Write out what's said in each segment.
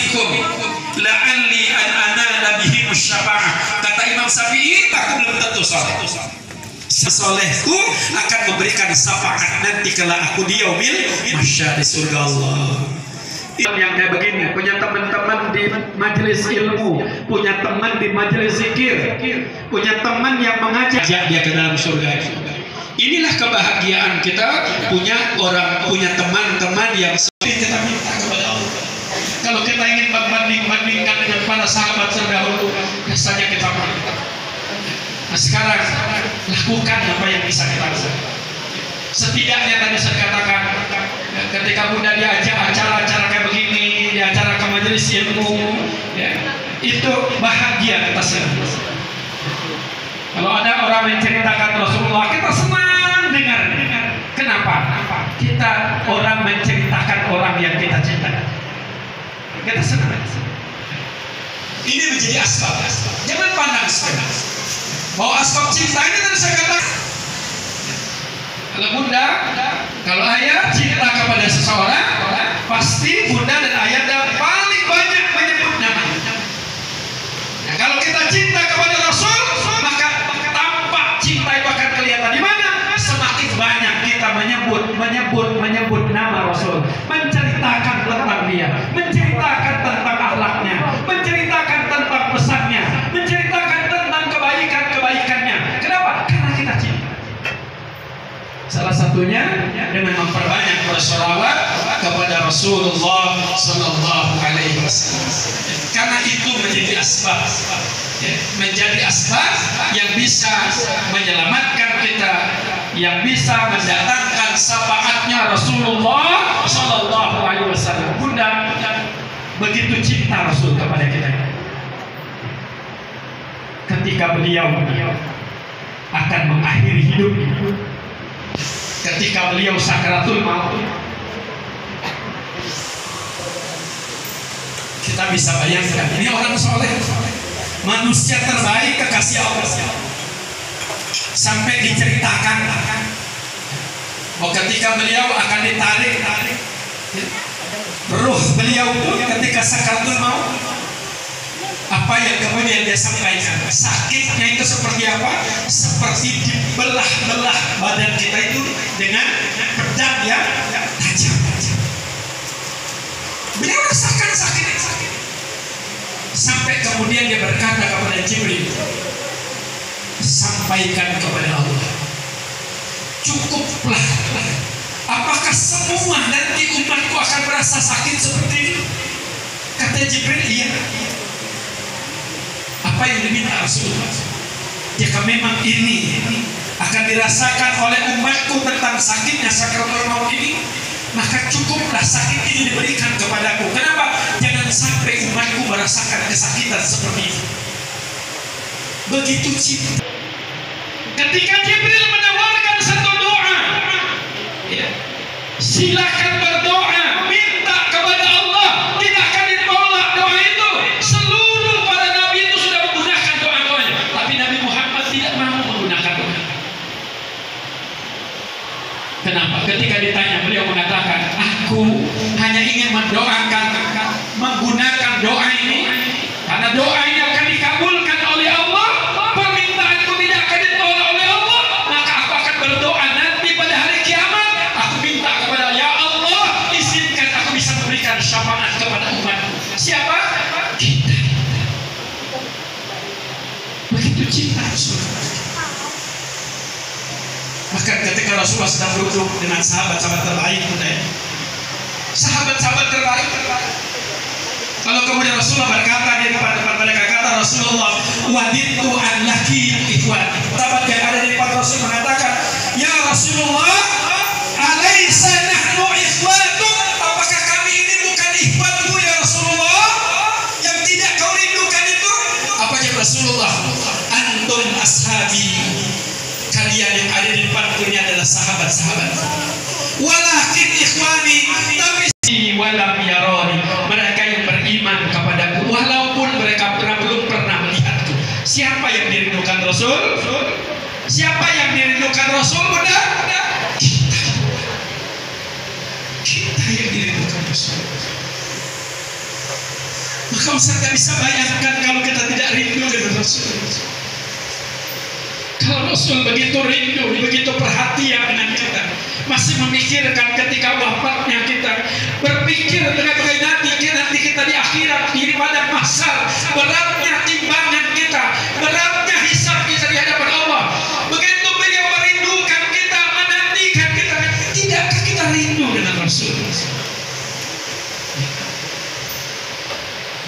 fikum la'alli an anala bihim syafa'ah. Kata Imam Syafi'i, aku belum tentu soleh. Solehku akan memberikan syafaat nanti kala aku di yaumil mahsyar di surga Allah. Yang kayak begini, punya teman-teman di majelis ilmu, punya teman di majelis zikir, punya teman yang mengajak dia ke dalam surga. Inilah kebahagiaan kita punya teman-teman yang kita minta kepada Allah. Kalau kita ingin membandingkan dengan para sahabat terdahulu, rasanya kita mampu. Nah sekarang lakukan apa yang bisa kita lakukan. Setidaknya tadi saya katakan, ketika Bunda diajak acara-acara kayak begini, di acara ke majelis ilmu, ya, itu bahagia kita senang. Kalau ada orang menceritakan Rasulullah, kita senang dengar. Kenapa? Kita orang menceritakan orang yang kita cintai. Kita senang. Ini menjadi asbab. Jangan pandang sebelah. Bahwa asbab cinta ini tadi saya katakan. Kalau Bunda, kalau ayah cinta kepada seseorang, pasti Bunda dan ayah paling banyak menyebut namanya. Nah, kalau kita cinta kepada Rasul, maka tampak cinta itu akan kelihatan di mana. Semakin banyak kita menyebut nama Rasul, menceritakan tentang dia, menceritakan tentang akhlaknya, menceritakan tentang pesannya, menceritakan tentang kebaikannya. Kenapa? Karena kita cinta. Salah satunya dengan memperbanyak bersolawat kepada Rasulullah Sallallahu Alaihi Wasallam. Karena itu menjadi asbab, menjadi asbab yang bisa menyelamatkan kita, yang bisa mendatangkan syafaatnya Rasulullah Sallallahu Alaihi Wasallam. Bunda begitu cinta Rasul kepada kita. Ketika beliau akan mengakhiri hidup, ketika beliau sakaratul maut, kita bisa bayangkan ini orang soleh, manusia terbaik kekasih Allah, sampai diceritakan bahwa ketika beliau akan ditarik ruh beliau ketika sakaratul maut, apa yang kemudian dia sampaikan, sakitnya itu seperti apa? Seperti dibelah-belah badan kita itu dengan pedang yang tajam. Beliau rasakan sakit. Sampai kemudian dia berkata kepada Jibril, sampaikan kepada Allah, cukuplah. Apakah semua nanti umatku akan merasa sakit seperti ini? Kata Jibril, iya. Apa yang diminta Rasulullah? Jika memang ini akan dirasakan oleh umatku tentang sakitnya sakaratul maut ini, maka cukuplah sakit ini diberikan kepadaku. Kenapa? Jangan sampai umatku merasakan kesakitan seperti ini. Begitu cinta. Ketika Jibril menawarkan satu doa, silakan berdoa, minta kepada Allah, tidak akan ditolak doa itu. Seluruh para nabi itu sudah menggunakan doa-doanya, tapi Nabi Muhammad tidak mau menggunakan doa. Kenapa? Ketika ditanya, beliau mengatakan, aku hanya ingin mendoakan, menggunakan doa ini, karena doa ini akan dikabulkan oleh Allah. Permintaanku tidak akan ditolak oleh Allah, maka aku akan berdoa nanti pada hari kiamat. Aku minta kepada Ya Allah, izinkan aku bisa memberikan syafaat kepada umatku. Siapa? Kita. Begitu cinta Rasulullah. Bahkan ketika Rasulullah sedang duduk dengan sahabat-sahabat terbaik, sahabat-sahabat terbaik, kalau kemudian Rasulullah berkata di depan mereka, kata Rasulullah, waditu an laki ikhwan. Sahabat yang ada di depan Rasul mengatakan, ya Rasulullah, alaysa nahnu ikhwatum? Apakah kami ini bukan ikhwanmu ya Rasulullah, yang tidak kau rindukan itu? Apa yang Rasulullah? Antum ashabi, kalian yang ada di depanku ini adalah sahabat-sahabat. Walakin ikhwani, tapi walam yaroni, mereka yang beriman kepadaku walaupun mereka belum pernah melihatku. Siapa yang dirindukan Rasul? Siapa yang dirindukan Rasul? Bunda? Kita yang dirindukan Rasul. Maka Ustaz tidak bisa bayangkan kalau kita tidak rindu dengan Rasul. Kalau Rasul begitu rindu, begitu perhatian dengan kita, masih memikirkan ketika wafatnya kita, berpikir dengan nanti kita di akhirat, di padang mahsyar, beratnya timbangan kita, beratnya hisab kita di hadapan Allah. Begitu beliau merindukan kita, menantikan kita, tidakkah kita rindu dengan Rasul?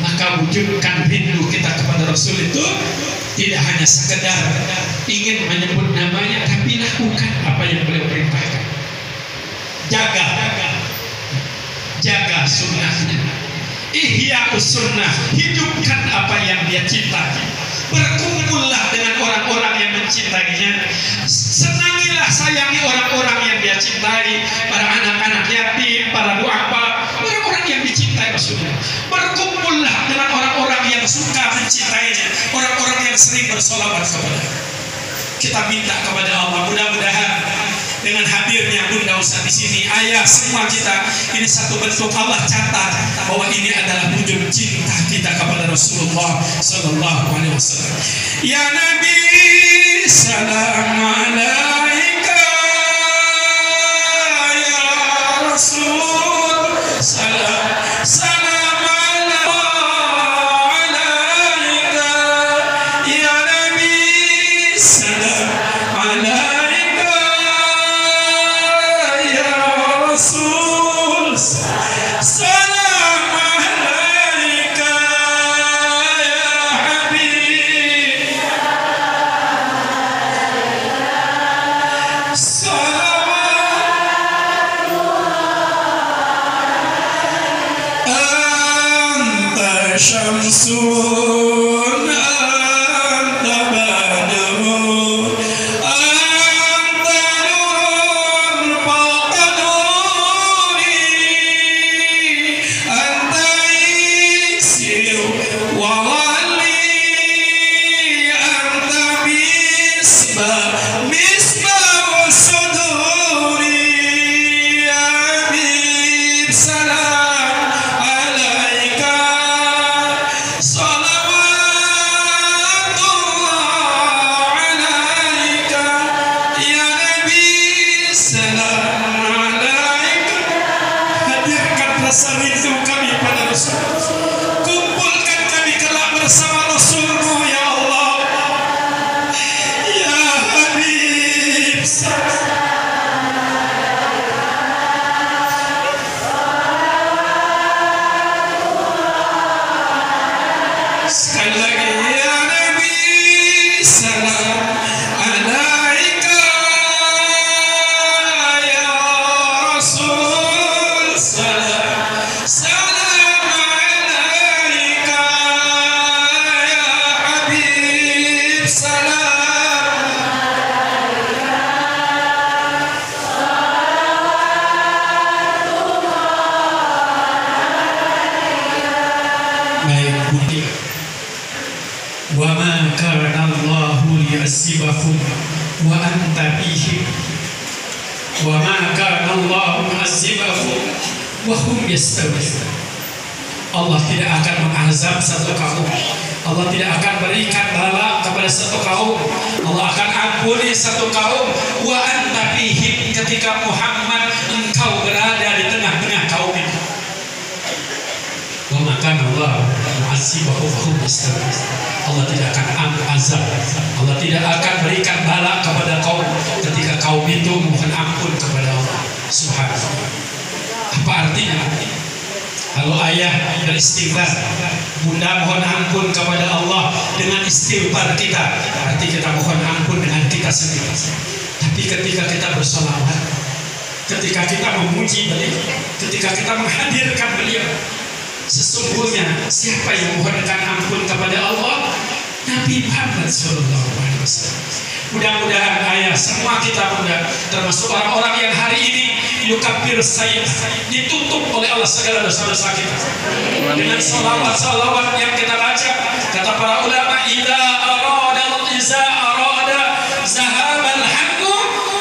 Maka wujudkan rindu kita kepada Rasul itu tidak hanya sekedar ingin menyebut namanya, tapi lakukan apa yang beliau perintahkan. Jaga sunnahnya, ihya sunnah, hidupkan apa yang dia cintai. Berkumpullah dengan orang-orang yang mencintainya, senangilah sayangi orang-orang yang dia cintai, para anak-anak yatim, para duafa, orang-orang yang dicintai Rasulullah. Berkumpullah dengan orang-orang yang suka mencintainya, orang-orang yang sering bersolawat kepada. Kita minta kepada Allah, mudah-mudahan dengan hadirnya Bunda Ustaz di sini, ayah, semua kita, ini satu bentuk Allah catat bahwa ini adalah wujud cinta kita kepada Rasulullah Sallallahu Alaihi Wasallam. Ya Nabi, salam alaika, ya Rasul, salam alaika, ya Nabi, salam alaika, ya Rasul, salam alaika, ya Habib, anta syamsun, anta badrun, anta nurun fawqa nuri, anta iksir wa wali, anta misbah suduri, ya Habib, salam alaika, salawatullah alaika, ya Nabi, salam alaika. Hadirkan rasa rindu kami pada Rasul, kumpulkan kami kelak bersama Rasulmu ya Allah, ya Habib, sekali lagi, ya Nabi, salam alaika, ya Rasul, salam alaika, ya Habib, salam. Baik Budi, wa ma kana Allahu liyasibakum wa anta fihim, wa ma kana Allahu mu'azibakum wa hum yastaghfirun. Allah tidak akan mengazab satu kaum, Allah tidak akan berikan bala kepada satu kaum, Allah akan ampuni satu kaum. Wa anta fihim, ketika Muhammad engkau berada di tengah-tengah kaum itu. Wa ma kana Allah mu'azibakum wa hum yastaghfirun. Allah tidak akan azab, Allah tidak akan berikan bala kepada kaum ketika kaum itu mohon ampun kepada Allah Subhanahu. Apa artinya? Kalau ayah beristighfar, bunda mohon ampun kepada Allah dengan istighfar kita, berarti kita mohon ampun dengan kita sendiri. Tapi ketika kita bersolawat, ketika kita memuji beliau, ketika kita menghadirkan beliau, sesungguhnya siapa yang mohonkan ampun kepada Allah? Nabi Muhammad SAW. Mudah-mudahan ayah, semua kita mudah, termasuk orang-orang yang hari ini yukabir sayyid, ditutup oleh Allah segala dosa-dosa kita dengan salawat-salawat yang kita baca. Kata para ulama, idza arada zahabal hamdu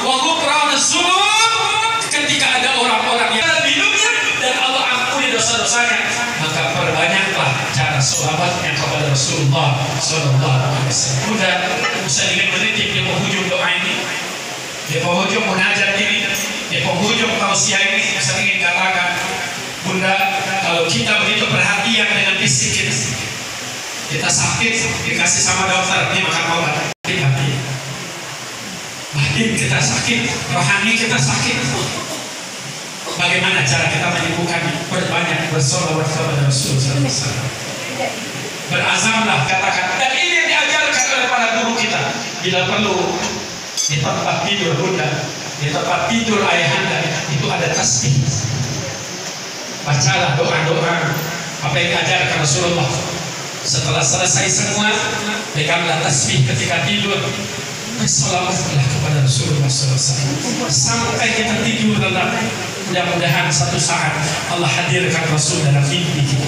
wa ghufran dzunub, ketika ada orang-orang yang minumnya dan Allah ampuni dosa-dosanya, maka perbanyaklah cara Rasulullah Sallallahu Alaihi Wasallam. Udah usah dengan menitip di penghujung doa ini, di penghujung munajat ini, di penghujung tausiah ini, saya ingin katakan, Bunda, kalau kita begitu perhatian dengan fisik kita sakit, dikasih sama dokter, ini makan obat. Batin kita sakit, rohani kita sakit. Bagaimana cara kita menyembuhkannya? Berbanyak bersolawat kepada Rasulullah SAW. Berazamlah, katakan. Dan ini yang diajarkan oleh para guru kita. Bila perlu di tempat tidur Bunda, di tempat tidur ayahanda, itu ada tasbih. Bacalah doa-doa apa yang diajarkan Rasulullah. Setelah selesai semua, peganglah tasbih ketika tidur. Bersolawatlah kepada Rasulullah SAW sampai kita tidur lelap. Mudah-mudahan satu saat Allah hadirkan Rasul dalam mimpi kita.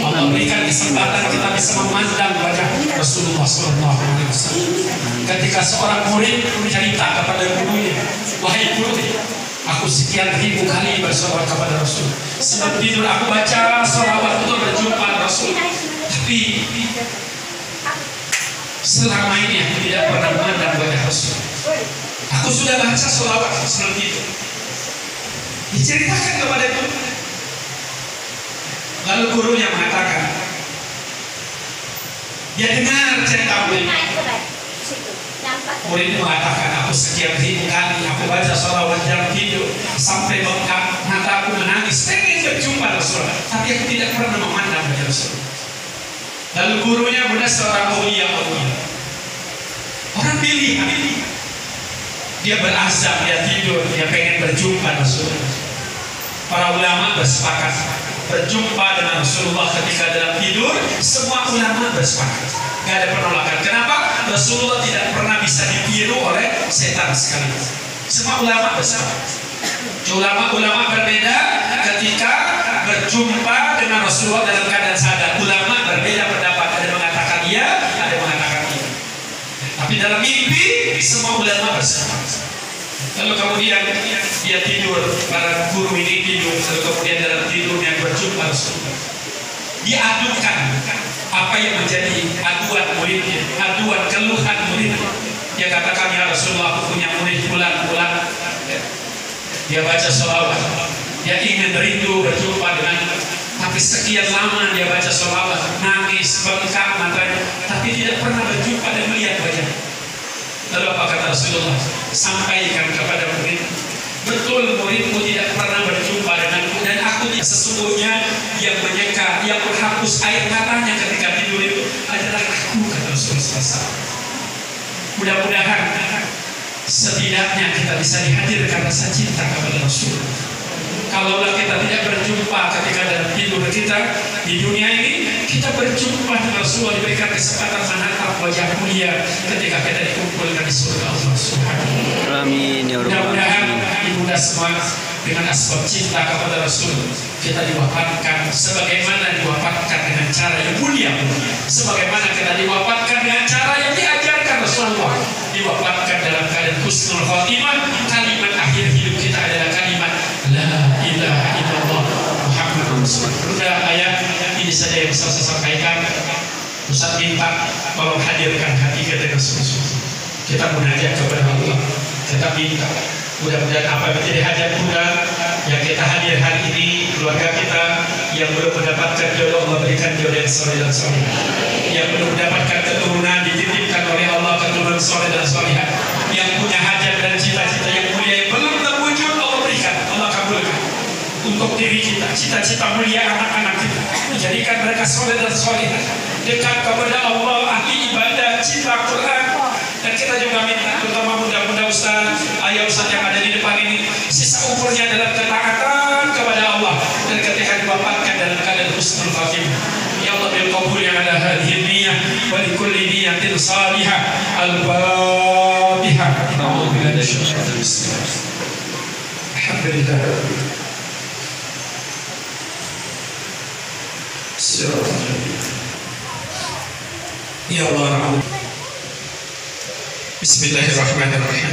Allah berikan kesempatan kita bisa memandang wajah Rasulullah SAW. Ketika seorang murid bercerita kepada gurunya, wahai guru, aku sekian ribu kali bersolawat kepada Rasul. Sebelum tidur aku baca solawat untuk berjumpa Rasul. Tapi selama ini aku tidak pernah memandang wajah Rasul. Aku sudah baca solawat sebelum tidur. Diceritakan kepada guru. Lalu gurunya mengatakan, dia dengar cerita murid. Murid mengatakan, aku sekian ribu kali aku baca solawat dalam tidur sampai bengkak, mataku menangis, pengen berjumpa Rasulullah, tapi aku tidak pernah memandang wajah Rasulullah. Lalu gurunya benar seorang aulia. Orang pilihan. Dia berazam, dia tidur, dia pengen berjumpa Rasulullah. Para ulama bersepakat berjumpa dengan Rasulullah ketika dalam tidur. Semua ulama bersepakat, gak ada penolakan. Kenapa? Rasulullah tidak pernah bisa ditiru oleh setan sekali. Semua ulama bersepakat. Ulama berbeda ketika berjumpa dengan Rasulullah dalam keadaan sadar. Ulama berbeda pendapat, ada mengatakan iya, ada mengatakan tidak. Tapi dalam mimpi semua ulama bersepakat. Lalu kemudian dia tidur, para guru ini tidur, lalu kemudian dalam tidurnya berjumpa Rasulullah. Dia adukan apa yang menjadi aduan muridnya, aduan keluhan muridnya. Dia katakan, ya Rasulullah, aku punya murid bulan-bulan. Dia baca sholawat, dia ingin rindu berjumpa dengan, tapi sekian lama dia baca sholawat, nangis, bengkak matanya, tapi tidak pernah berjumpa dan melihat wajahnya. Lalu apa kata Rasulullah? Sampaikan kepada murid, betul muridmu tidak pernah berjumpa denganku, dan aku sesungguhnya yang menyeka, yang menghapus air matanya ketika tidur itu adalah aku, kata Rasulullah SAW. Mudah-mudahan setidaknya kita bisa dihadirkan rasa cinta kepada Rasulullah. Kalaulah kita tidak berjumpa ketika dalam tidur kita di dunia ini, kita berjumpa dengan Rasulullah, diberikan kesempatan menatap wajah mulia ketika kita dikumpulkan di surga Allah Subhanahu wa Ta'ala. Amin ya Rabbal Alamin. Mudah-mudahan ibunda semua dengan asbab cinta kepada Rasul kita diwafatkan sebagaimana diwafatkan dengan cara yang mulia, sebagaimana kita diwafatkan dengan cara yang diajarkan Rasulullah, diwafatkan dalam keadaan husnul khotimah. Kalimat akhir hidup kita adalah kalimat la ilaha illallah Muhammadur Rasulullah. Sudah ayat ini saja yang bisa saya sampaikan. Ustaz minta tolong hadirkan hati kita dengan sungguh-sungguh. Kita munajat kepada Allah, kita minta mudah-mudahan apa yang menjadi hajat Bunda yang kita hadir hari ini, keluarga kita yang belum mendapatkan jodoh, Allah berikan jodoh yang soleh dan soleh. Yang belum mendapatkan keturunan, dititipkan oleh Allah keturunan soleh dan solehah. Yang punya hajat dan cita-cita yang mulia yang belum terwujud, Allah berikan, Allah kabulkan. Untuk diri kita, cita-cita mulia anak-anak kita, menjadikan mereka soleh dan solehah, dekat kepada Allah, ahli ibadah, cinta Quran. Dan kita juga minta, terutama mudah-mudahan Ustaz, ayah Ustaz yang ada di depan ini, sisa umurnya dalam ketaatan kepada Allah, dan ketika diwafatkan dalam keadaan husnul khatimah. Ya Allah, bil qabul yang ada hadhihi niyyah wa li kulli niyyatin salihah. Al-Fatihah. A'udzubillahi minasyaitonir rajim. Alhamdulillah. Ya Allah. Bismillahirrahmanirrahim.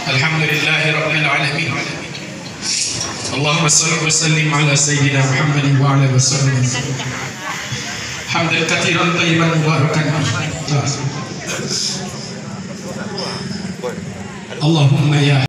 Alhamdulillahirabbil alamin. Allahumma shalli wa sallim ala sayyidina Muhammadin wa ala alihi wasallam. hamdan katsiran thayyiban mubarakan Allahumma ya